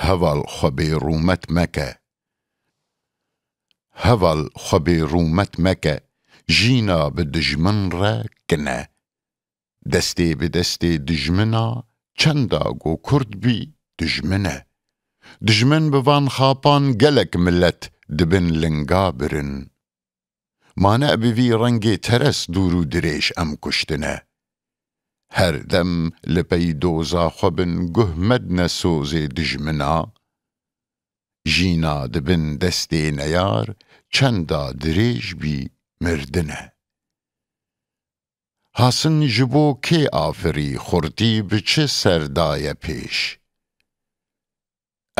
هەڤڵ خۆبێ ڕوومەت مەکە، هەڤڵ خۆبێ ڕوومەت مەکە، ژینا بە دژمن ڕە کنە. دەستێ بە دەستێ دژمنە، چەندا گۆ کورد بی دژمنە. دژمن بڤان خاپان گەلک ملەت دبن لنگا برن. مانە بڤی ڕەنگێ تەرەس دوور و درێژ ئەم کوشتنە. هەردەم لپەی دۆزا خۆبن گوه مەدنە سۆزێ دژمنە. ژینا دبن دەستێ نەیار، چەندا درێژ بی مردنە. هاسن ji bo kê afirî xurtî bi çi serdaye pêş.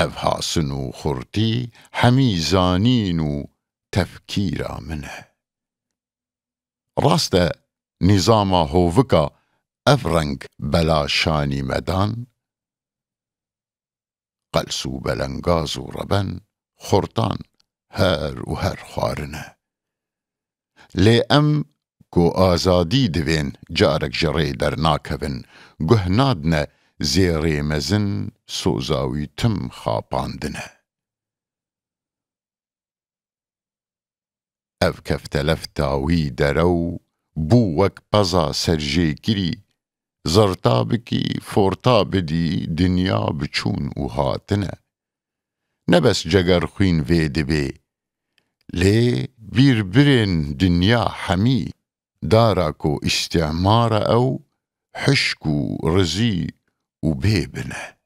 Ev hasin û xurtî hemî zanîn û tefkîra min e. Rast e nîzama hovika ev reng bela şanî medan. Qels û belengaz û reben xurtan her û her xwarin e. Lê em ku azadî divên carek ji rê dernakevin, guh nadine zêrê mezin soza wî tim xapandine. Ev keftelefta wî derew bû wek peza serjêkirî, zerta bikî forta bidî dinya biçûn û hatine. Ne bes cegerxwîn vê dibê, lê bîrbirên dinya hemî dara ku îstîmara ew hişk û rizî û bê bine.